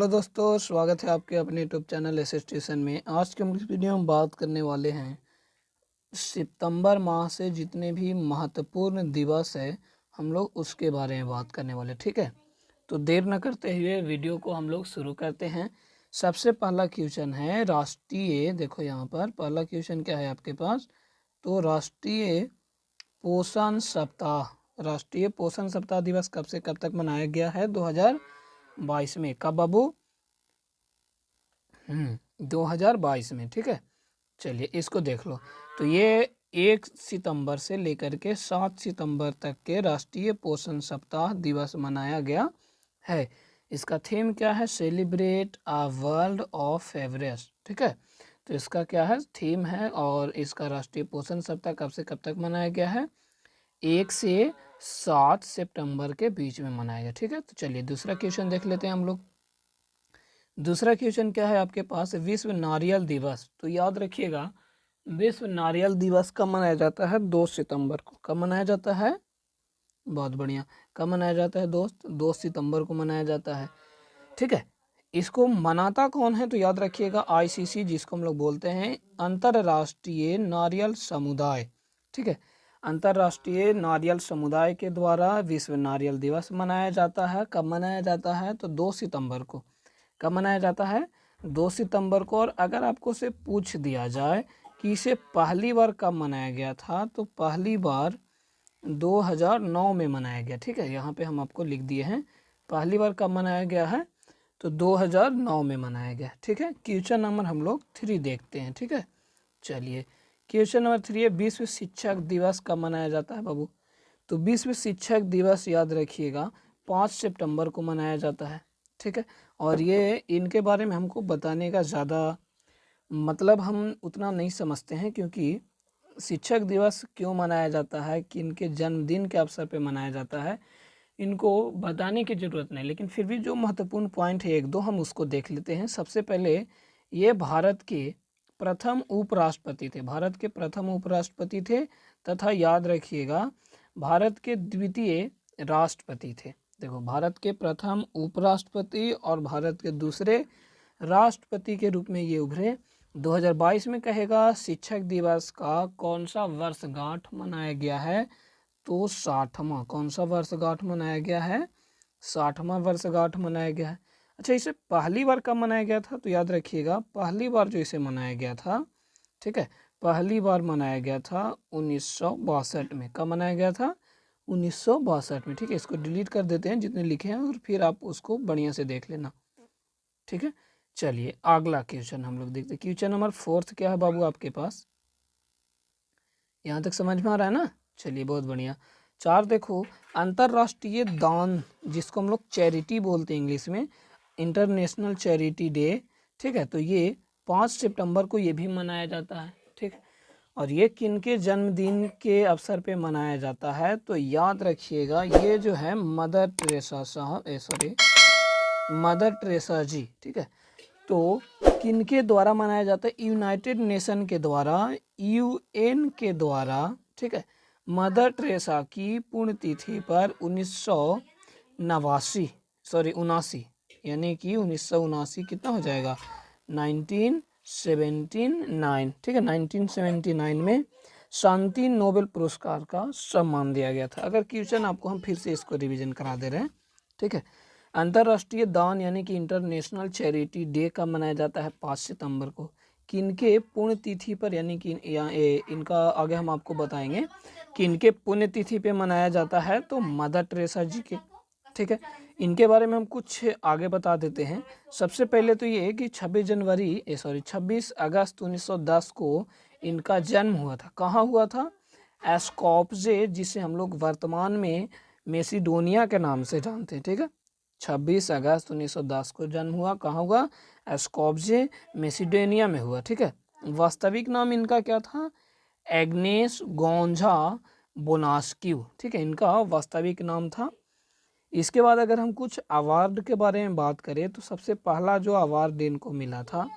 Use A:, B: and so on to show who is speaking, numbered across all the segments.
A: Hello दोस्तों, स्वागत है आपके अपने यूट्यूब चैनल एसएस ट्यूशन में। आज के हम इस वीडियो में बात करने वाले हैं सितंबर माह से जितने भी महत्वपूर्ण दिवस है हम लोग उसके बारे में बात करने वाले। ठीक है, तो देर न करते हुए वीडियो को हम लोग शुरू करते हैं। सबसे पहला क्वेश्चन है राष्ट्रीय, देखो यहाँ पर पहला क्वेश्चन क्या है आपके पास, तो राष्ट्रीय पोषण सप्ताह। राष्ट्रीय पोषण सप्ताह दिवस कब से कब तक मनाया गया है? 2022 में। कब बाबू? 2022 में। ठीक है, चलिए इसको देख लो। तो ये 1 सितंबर से लेकर के 7 सितंबर तक के राष्ट्रीय पोषण सप्ताह दिवस मनाया गया है। इसका थीम क्या है? Celebrate a world of Everest. ठीक है, तो इसका क्या है थीम है, और इसका राष्ट्रीय पोषण सप्ताह कब से कब तक मनाया गया है? 1 से 7 सितंबर के बीच में मनाया गया। ठीक है, तो चलिए दूसरा क्वेश्चन देख लेते हैं हम लोग। दूसरा क्वेश्चन क्या है आपके पास? विश्व नारियल दिवस। तो याद रखिएगा, विश्व नारियल दिवस कब मनाया जाता है? 2 सितंबर को। कब मनाया जाता है? बहुत बढ़िया, कब मनाया जाता है दोस्त? 2 सितंबर को मनाया जाता है। ठीक है, इसको मनाता कौन है? तो याद रखिएगा आईसीसी, जिसको हम लोग बोलते हैं अंतर्राष्ट्रीय नारियल समुदाय। ठीक है, अंतर्राष्ट्रीय नारियल समुदाय के द्वारा विश्व नारियल दिवस मनाया जाता है। कब मनाया जाता है? तो 2 सितंबर को। कब मनाया जाता है? 2 सितंबर को। और अगर आपको से पूछ दिया जाए कि इसे पहली बार कब मनाया गया था, तो पहली बार 2009 में मनाया गया। ठीक है, यहाँ पे हम आपको लिख दिए हैं पहली बार कब मनाया गया है, तो 2009 में मनाया गया। ठीक है, क्वेश्चन नंबर हम लोग 3 देखते हैं। ठीक है, चलिए क्वेश्चन नंबर 3 है विश्व शिक्षक दिवस कब मनाया जाता है बाबू? तो विश्व शिक्षक दिवस याद रखिएगा 5 सितंबर को मनाया जाता है। ठीक है, और ये इनके बारे में हमको बताने का ज़्यादा मतलब हम उतना नहीं समझते हैं, क्योंकि शिक्षक दिवस क्यों मनाया जाता है, कि इनके जन्मदिन के अवसर पे मनाया जाता है, इनको बताने की ज़रूरत नहीं। लेकिन फिर भी जो महत्वपूर्ण पॉइंट है 1-2 हम उसको देख लेते हैं। सबसे पहले ये भारत के प्रथम उपराष्ट्रपति थे। भारत के प्रथम उपराष्ट्रपति थे, तथा याद रखिएगा भारत के द्वितीय राष्ट्रपति थे। देखो, भारत के प्रथम उपराष्ट्रपति और भारत के दूसरे राष्ट्रपति के रूप में ये उभरे। 2022 में कहेगा शिक्षक दिवस का कौन सा वर्षगांठ मनाया गया है? तो 60वां। कौन सा वर्षगांठ मनाया गया है? 60वां वर्षगांठ मनाया गया है। अच्छा, इसे पहली बार कब मनाया गया था? तो याद रखिएगा पहली बार जो इसे मनाया गया था, ठीक है, पहली बार मनाया गया था 1962 में। कब मनाया गया था? 1962 में। ठीक है, इसको डिलीट कर देते हैं जितने लिखे हैं, और फिर आप उसको बढ़िया से देख लेना। ठीक है, चलिए अगला क्वेश्चन हम लोग देखते हैं। क्वेश्चन नंबर 4 क्या है बाबू आपके पास? यहाँ तक समझ में आ रहा है ना? चलिए बहुत बढ़िया। 4 देखो, अंतर्राष्ट्रीय दान, जिसको हम लोग चैरिटी बोलते हैं इंग्लिश में, इंटरनेशनल चैरिटी डे। ठीक है, तो ये 5 सितंबर को ये भी मनाया जाता है। ठीक, और ये किनके जन्मदिन के अवसर पे मनाया जाता है? तो याद रखिएगा ये जो है मदर टेरेसा मदर टेरेसा जी। ठीक है, तो किनके द्वारा मनाया जाता है? यूनाइटेड नेशन के द्वारा, यूएन के द्वारा। ठीक है, मदर टेरेसा की पुण्यतिथि पर 1979 यानी कि 1979 कितना हो जाएगा? 1979। ठीक है, 1979 में शांति नोबेल पुरस्कार का सम्मान दिया गया था। अगर क्वेश्चन आपको हम फिर से इसको रिवीजन करा दे रहे हैं। ठीक है, अंतर्राष्ट्रीय दान यानी कि इंटरनेशनल चैरिटी डे कब मनाया जाता है? 5 सितंबर को। किनके पुण्यतिथि पर, यानी कि इनका आगे हम आपको बताएंगे कि इनके पुण्यतिथि पे मनाया जाता है, तो मदर टेरेसा जी के। ठीक है, इनके बारे में हम कुछ आगे बता देते हैं। सबसे पहले तो ये कि 26 अगस्त 1910 को इनका जन्म हुआ था। कहाँ हुआ था? एस्कॉप्जे, जिसे हम लोग वर्तमान में मेसिडोनिया के नाम से जानते हैं। ठीक है, 26 अगस्त 1910 को जन्म हुआ। कहाँ हुआ? एस्कॉप्जे, मेसिडोनिया में हुआ। ठीक है, वास्तविक नाम इनका क्या था? Agnes Gonxha Bojaxhiu. ठीक है, इनका वास्तविक नाम था। इसके बाद अगर हम कुछ अवार्ड के बारे में बात करें, तो सबसे पहला जो अवार्ड इनको मिला था,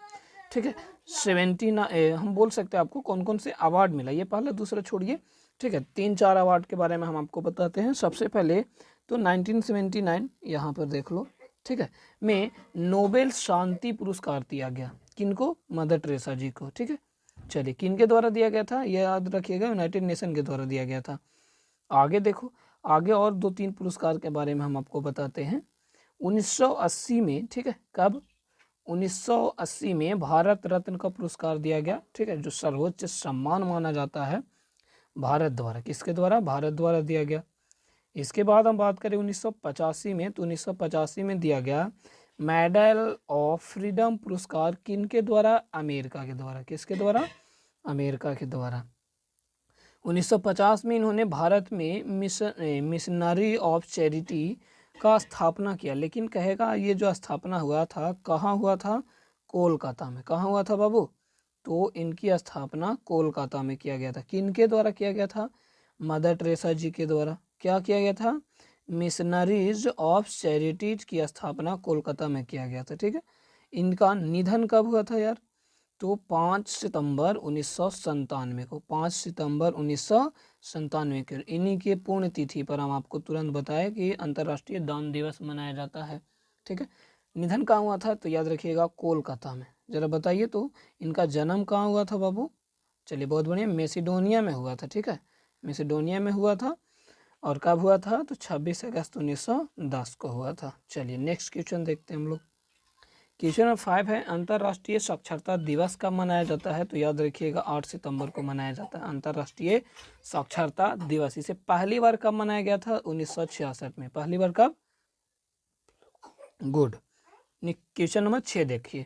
A: ठीक है, 79 हम बोल सकते हैं आपको कौन कौन से अवार्ड मिला, ये पहला दूसरा छोड़िए। ठीक है, 3-4 अवार्ड के बारे में हम आपको बताते हैं। सबसे पहले तो 1979, यहाँ पर देख लो, ठीक है, में नोबेल शांति पुरस्कार दिया गया। किनको? मदर टेरेसा जी को। ठीक है, चलिए किन के द्वारा दिया गया था ये याद रखिएगा, यूनाइटेड नेशन के द्वारा दिया गया था। आगे देखो, आगे और 2-3 पुरस्कार के बारे में हम आपको बताते हैं। 1980 में, ठीक है, कब? 1980 में भारत रत्न का पुरस्कार दिया गया। ठीक है, जो सर्वोच्च सम्मान माना जाता है भारत द्वारा। किसके द्वारा? भारत द्वारा दिया गया। इसके बाद हम बात करें 1985 में, तो 1985 में दिया गया मेडल ऑफ फ्रीडम पुरस्कार। किन के द्वारा? अमेरिका के द्वारा। किसके द्वारा? अमेरिका के द्वारा। 1950 में इन्होंने भारत में मिशनरी ऑफ चैरिटी का स्थापना किया। लेकिन कहेगा ये जो स्थापना हुआ था कहाँ हुआ था? कोलकाता में। कहाँ हुआ था बाबू? तो इनकी स्थापना कोलकाता में किया गया था। किन के द्वारा किया गया था? मदर टेरेसा जी के द्वारा। क्या किया गया था? मिशनरीज ऑफ चैरिटी की स्थापना कोलकाता में किया गया था। ठीक है, इनका निधन कब हुआ था यार? तो 5 सितंबर 1997 को, 5 सितंबर 1997 के इन्हीं के पुण्य तिथि पर हम आपको तुरंत बताएं कि अंतर्राष्ट्रीय दान दिवस मनाया जाता है। ठीक है, निधन कहाँ हुआ था? तो याद रखिएगा कोलकाता में। जरा बताइए तो इनका जन्म कहाँ हुआ था बाबू? चलिए बहुत बढ़िया, मैसेडोनिया में हुआ था। ठीक है, मैसेडोनिया में हुआ था। और कब हुआ था? तो 26 अगस्त 1910 को हुआ था। चलिए नेक्स्ट क्वेश्चन देखते हैं हम लोग। क्वेश्चन नंबर 5 है, अंतर्राष्ट्रीय साक्षरता दिवस कब मनाया जाता है? तो याद रखिएगा 8 सितंबर को मनाया जाता है अंतर्राष्ट्रीय साक्षरता दिवस। इसे पहली बार कब मनाया गया था? 1966 में। पहली बार कब? गुड। क्वेश्चन नंबर 6 देखिए।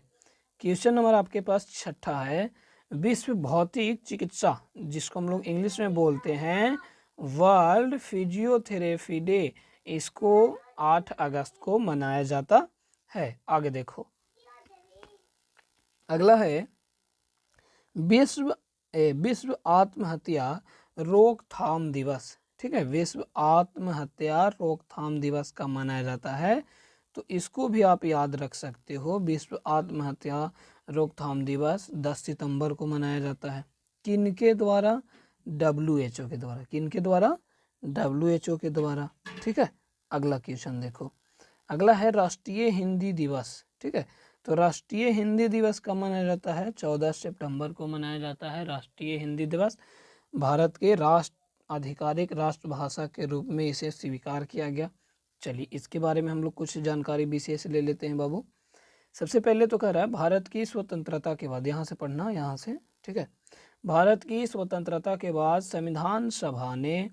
A: क्वेश्चन नंबर आपके पास 6 है, विश्व भौतिक चिकित्सा, जिसको हम लोग इंग्लिश में बोलते हैं वर्ल्ड फिजियोथेरेपी डे, इसको 8 अगस्त को मनाया जाता है। आगे देखो, अगला है विश्व आत्महत्या रोकथाम दिवस। ठीक है, विश्व आत्महत्या रोकथाम दिवस का मनाया जाता है। तो इसको भी आप याद रख सकते हो, विश्व आत्महत्या रोकथाम दिवस 10 सितंबर को मनाया जाता है। किन के द्वारा? WHO के द्वारा। किन के द्वारा? WHO के द्वारा। ठीक है, अगला क्वेश्चन देखो, अगला है राष्ट्रीय हिंदी दिवस। ठीक है, तो राष्ट्रीय हिंदी दिवस कब मनाया जाता है? 14 सितंबर को मनाया जाता है राष्ट्रीय हिंदी दिवस। भारत के आधिकारिक राष्ट्रभाषा के रूप में इसे स्वीकार किया गया। चलिए इसके बारे में हम लोग कुछ जानकारी विशेष ले लेते हैं बाबू। सबसे पहले तो कह रहा है भारत की स्वतंत्रता के बाद, यहाँ से पढ़ना, यहाँ से, ठीक है, भारत की स्वतंत्रता के बाद संविधान सभा ने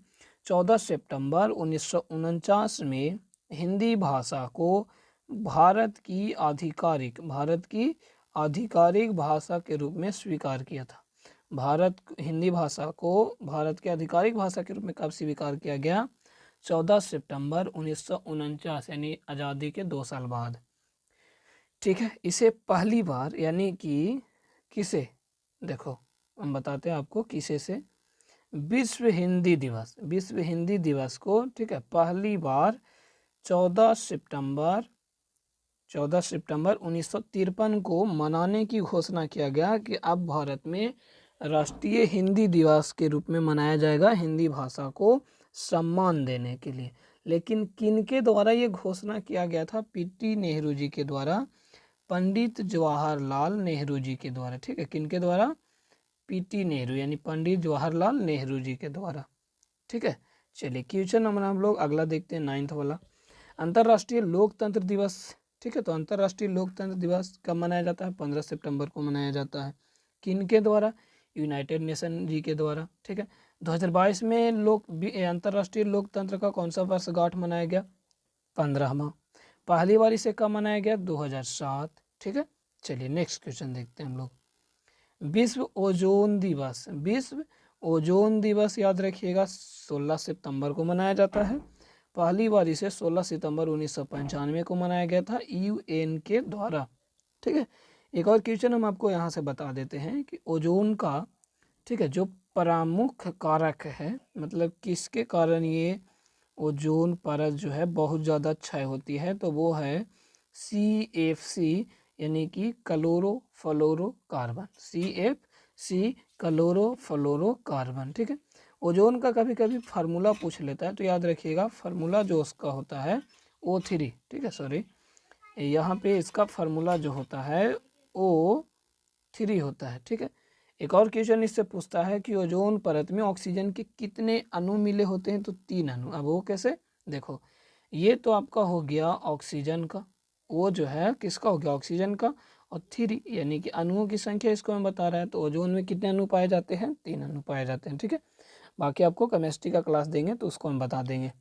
A: 14 सितंबर 1949 में हिंदी भाषा को भारत की आधिकारिक भाषा के रूप में स्वीकार किया था। हिंदी भाषा को भारत की आधिकारिक भाषा के रूप में कब स्वीकार किया गया? 14 सितंबर 1949, यानी आज़ादी के 2 साल बाद। ठीक है, इसे पहली बार, यानी कि किसे, देखो हम बताते हैं आपको किसे से, विश्व हिंदी दिवस को, ठीक है, पहली बार 14 सितंबर 1953 को मनाने की घोषणा किया गया कि अब भारत में राष्ट्रीय हिंदी दिवस के रूप में मनाया जाएगा, हिंदी भाषा को सम्मान देने के लिए। लेकिन किन के द्वारा ये घोषणा किया गया था? PT नेहरू जी के द्वारा, पंडित जवाहरलाल नेहरू जी के द्वारा। ठीक है, किन के द्वारा? PT नेहरू, यानी पंडित जवाहरलाल नेहरू जी के द्वारा। ठीक है, चलिए क्वेश्चन नंबर हम लोग अगला देखते हैं, 9th वाला, अंतर्राष्ट्रीय लोकतंत्र दिवस। ठीक है, तो अंतर्राष्ट्रीय लोकतंत्र दिवस कब मनाया जाता है? 15 सितंबर को मनाया जाता है। किन के द्वारा? यूनाइटेड नेशन जी के द्वारा। ठीक है, 2022 में अंतर्राष्ट्रीय लोकतंत्र का कौन सा वर्षगांठ मनाया गया? 15वां। पहली बार इसे कब मनाया गया? 2007। ठीक है, चलिए नेक्स्ट क्वेश्चन देखते हैं हम लोग। विश्व ओजोन दिवस याद रखिएगा 16 सितंबर को मनाया जाता है। पहली बार इसे 16 सितंबर 1995 को मनाया गया था UN के द्वारा। ठीक है, एक और क्वेश्चन हम आपको यहाँ से बता देते हैं कि ओजोन का, ठीक है, जो प्रमुख कारक है, मतलब किसके कारण ये ओजोन परत जो है बहुत ज़्यादा क्षय होती है, तो वो है CFC, यानी कि क्लोरोफ्लोरोकार्बन। CFC chlorofluorocarbon. ठीक है, ओजोन का कभी कभी फार्मूला पूछ लेता है, तो याद रखिएगा फार्मूला जो उसका होता है O3। ठीक है, सॉरी, यहाँ पे इसका फार्मूला जो होता है O3 होता है, ठीक है। एक और क्वेश्चन इससे पूछता है कि ओजोन परत में ऑक्सीजन के कितने अणु मिले होते हैं, तो 3 अणु। अब वो कैसे, देखो ये तो आपका हो गया ऑक्सीजन का, वो जो है किसका हो गया, ऑक्सीजन का, और 3 यानी कि अणुओं की संख्या इसको मैं बता रहा है। तो ओजोन में कितने अणु पाए जाते हैं, 3 अणु पाए जाते हैं, ठीक है। बाकी आपको केमिस्ट्री का क्लास देंगे तो उसको हम बता देंगे।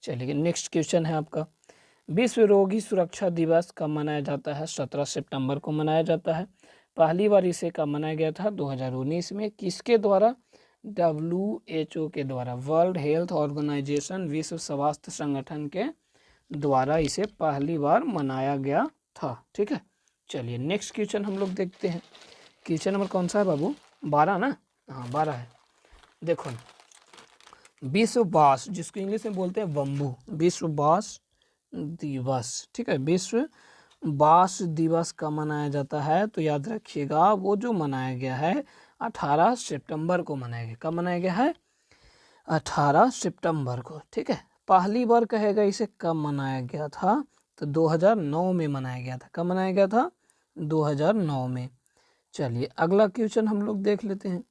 A: चलिए नेक्स्ट क्वेश्चन है आपका, विश्व रोगी सुरक्षा दिवस कब मनाया जाता है, 17 सितंबर को मनाया जाता है। पहली बार इसे कब मनाया गया था, 2019 में। किसके द्वारा, WHO के द्वारा, वर्ल्ड हेल्थ ऑर्गेनाइजेशन, विश्व स्वास्थ्य संगठन के द्वारा इसे पहली बार मनाया गया था, ठीक है। चलिए नेक्स्ट क्वेश्चन हम लोग देखते हैं। क्वेश्चन नंबर कौन सा है बाबू, 12 ना, हाँ 12 है। देखो विश्व बांस, जिसको इंग्लिश में बोलते हैं बम्बू, विश्व बांस दिवस, ठीक है। विश्व बांस दिवस कब मनाया जाता है, तो याद रखिएगा वो जो मनाया गया है 18 सितंबर को मनाया गया। कब मनाया गया है, 18 सितंबर को, ठीक है। पहली बार कहेगा इसे कब मनाया गया था, तो 2009 में मनाया गया था। कब मनाया गया था, 2009 में। चलिए अगला क्वेश्चन हम लोग देख लेते हैं।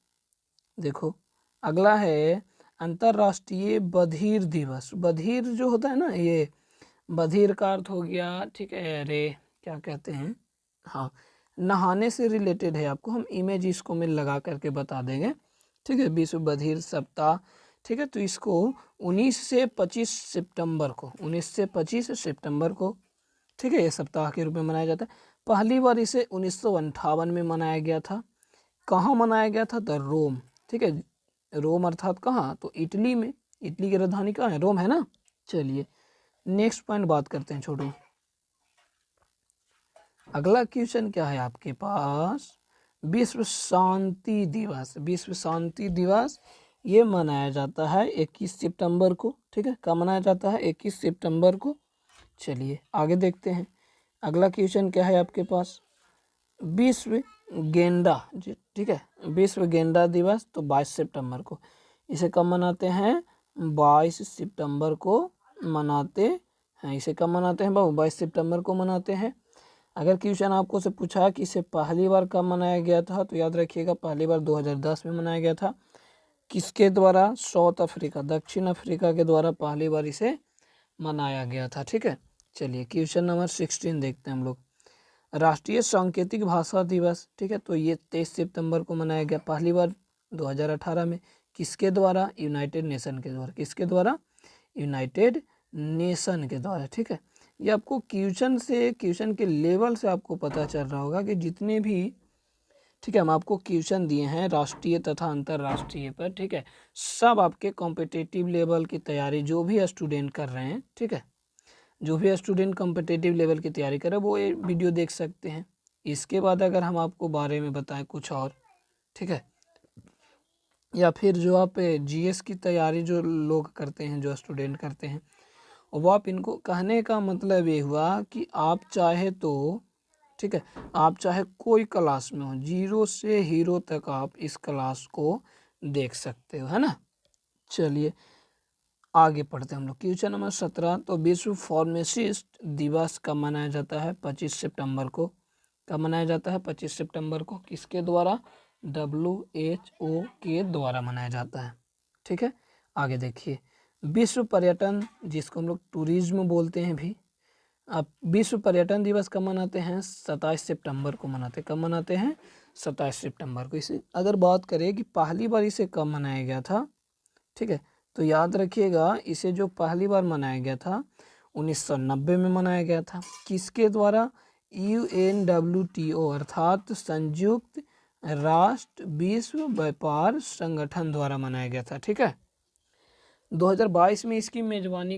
A: देखो अगला है अंतर्राष्ट्रीय बधिर दिवस। बधिर जो होता है ना, ये बधिर का अर्थ हो गया, ठीक है, अरे क्या कहते हैं, हाँ नहाने से रिलेटेड है। आपको हम इमेज इसको में लगा करके बता देंगे, ठीक है। विश्व बधिर सप्ताह, ठीक है। तो इसको 19 से 25 सितंबर को, 19 से 25 सितंबर को, ठीक है, ये सप्ताह के रूप में मनाया जाता है। पहली बार इसे 1958 में मनाया गया था। कहाँ मनाया गया था, तो रोम, ठीक है। रोम अर्थात कहाँ, तो इटली में। इटली की राजधानी कहाँ है, रोम है ना। चलिए नेक्स्ट पॉइंट बात करते हैं छोटू। अगला क्वेश्चन क्या है आपके पास, विश्व शांति दिवस। विश्व शांति दिवस ये मनाया जाता है 21 सितंबर को, ठीक है। कब मनाया जाता है, 21 सितंबर को। चलिए आगे देखते हैं। अगला क्वेश्चन क्या है आपके पास, विश्व गेंडा, ठीक है, विश्व गेंडा दिवस, तो 22 सितंबर को। इसे कब मनाते हैं, 22 सितंबर को मनाते हैं। इसे कब मनाते हैं बाबू, 22 सितंबर को मनाते हैं। अगर क्वेश्चन आपको से पूछा कि इसे पहली बार कब मनाया गया था, तो याद रखिएगा पहली बार 2010 में मनाया गया था। किसके द्वारा, साउथ अफ्रीका, दक्षिण अफ्रीका के द्वारा पहली बार इसे मनाया गया था, ठीक है। चलिए क्वेश्चन नंबर 16 देखते हैं हम लोग। राष्ट्रीय सांकेतिक भाषा दिवस, ठीक है, तो ये 23 सितंबर को मनाया गया पहली बार 2018 में। किसके द्वारा, यूनाइटेड नेशन के द्वारा। किसके द्वारा, यूनाइटेड नेशन के द्वारा, ठीक है। ये आपको क्वेश्चन से, क्वेश्चन के लेवल से आपको पता चल रहा होगा कि जितने भी, ठीक है, हम आपको क्वेश्चन दिए हैं राष्ट्रीय तथा अंतर्राष्ट्रीय पर, ठीक है, सब आपके कॉम्पिटिटिव लेवल की तैयारी जो भी स्टूडेंट कर रहे हैं, ठीक है, जो भी स्टूडेंट कॉम्पिटिटिव लेवल की तैयारी कर रहे हैं वो ये वीडियो देख सकते हैं। इसके बाद अगर हम आपको बारे में बताएं कुछ और, ठीक है, या फिर जो आप जीएस की तैयारी जो लोग करते हैं, जो स्टूडेंट करते हैं, वो आप इनको कहने का मतलब ये हुआ कि आप चाहे तो, ठीक है, आप चाहे कोई क्लास में हो, 0 से हीरो तक आप इस क्लास को देख सकते हो, है ना। चलिए आगे पढ़ते हैं हम लोग। क्वेश्चन नंबर 17, तो विश्व फार्मासिस्ट दिवस कब मनाया जाता है, 25 सितंबर को। कब मनाया जाता है, 25 सितंबर को। किसके द्वारा, WHO के द्वारा मनाया जाता है, ठीक है। आगे देखिए, विश्व पर्यटन, जिसको हम लोग टूरिज्म बोलते हैं भी, अब विश्व पर्यटन दिवस कब मनाते हैं, 27 सितंबर को मनाते हैं। कब मनाते हैं, 27 सितंबर को। इसे अगर बात करें कि पहली बार इसे कब मनाया गया था, ठीक है, तो याद रखिएगा इसे जो पहली बार मनाया गया था 1990 में मनाया गया था। किसके द्वारा, UNWTO अर्थात संयुक्त राष्ट्र विश्व व्यापार संगठन द्वारा मनाया गया था, ठीक है। 2022 में इसकी मेजबानी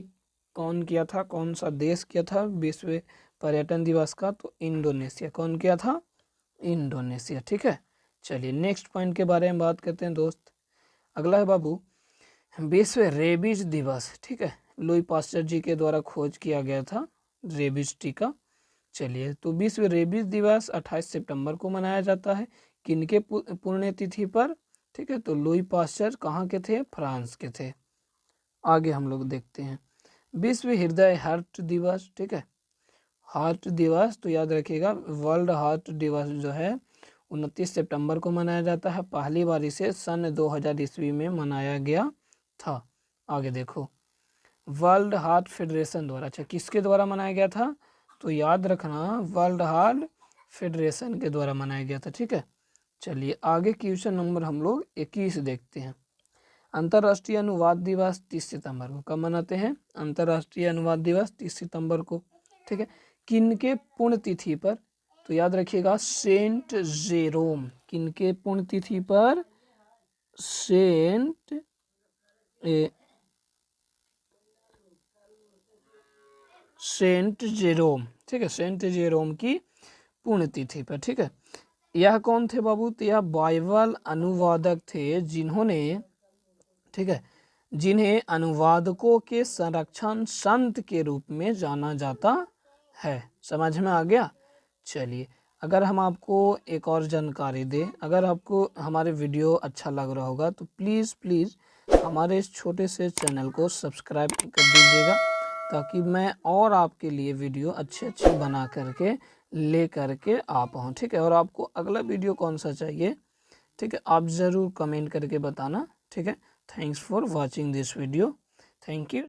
A: कौन किया था, कौन सा देश किया था विश्व पर्यटन दिवस का, तो इंडोनेशिया। कौन किया था, इंडोनेशिया, ठीक है। चलिए नेक्स्ट पॉइंट के बारे में बात करते हैं दोस्त। अगला है बाबू विश्व रेबीज दिवस, ठीक है, लुई पास्चर जी के द्वारा खोज किया गया था रेबीज टीका। चलिए तो विश्व रेबीज दिवस 28 सितंबर को मनाया जाता है। किनके पुण्यतिथि पर, ठीक है, तो लुई पास्चर कहाँ के थे, फ्रांस के थे। आगे हम लोग देखते हैं विश्व हृदय हार्ट दिवस, ठीक है, हार्ट दिवस, तो याद रखिएगा वर्ल्ड हार्ट दिवस जो है 29 सितंबर को मनाया जाता है। पहली बार इसे सन 2000 ईस्वी में मनाया गया था। आगे देखो, वर्ल्ड हार्ट फेडरेशन द्वारा, अच्छा किसके द्वारा मनाया गया था, तो याद रखना वर्ल्ड हार्ट फेडरेशन के द्वारा मनाया गया था। ठीक है, चलिए आगे क्वेश्चन नंबर हम लोग 21 देखते हैं। अंतर्राष्ट्रीय अनुवाद दिवस 30 सितंबर को कब मनाते हैं, अंतर्राष्ट्रीय अनुवाद दिवस 30 सितंबर को। ठीक है, किनके पुण्यतिथि पर, तो याद रखिएगा सेंट जेरोम, किनके पुण्यतिथि पर, सेंट जेरोम, ठीक है, सेंट जेरोम की पुण्यतिथि पर। ठीक है, यह कौन थे बाबू, तो यह बाइबल अनुवादक थे जिन्होंने, ठीक है, जिन्हें अनुवादकों के संरक्षण संत के रूप में जाना जाता है। समझ में आ गया। चलिए, अगर हम आपको एक और जानकारी दें, अगर आपको हमारे वीडियो अच्छा लग रहा होगा तो प्लीज़ हमारे इस छोटे से चैनल को सब्सक्राइब कर दीजिएगा, ताकि मैं और आपके लिए वीडियो अच्छे बना करके ले करके आ पाऊँ। ठीक है, और आपको अगला वीडियो कौन सा चाहिए, ठीक है, आप ज़रूर कमेंट करके बताना। ठीक है, thanks for watching this video, thank you.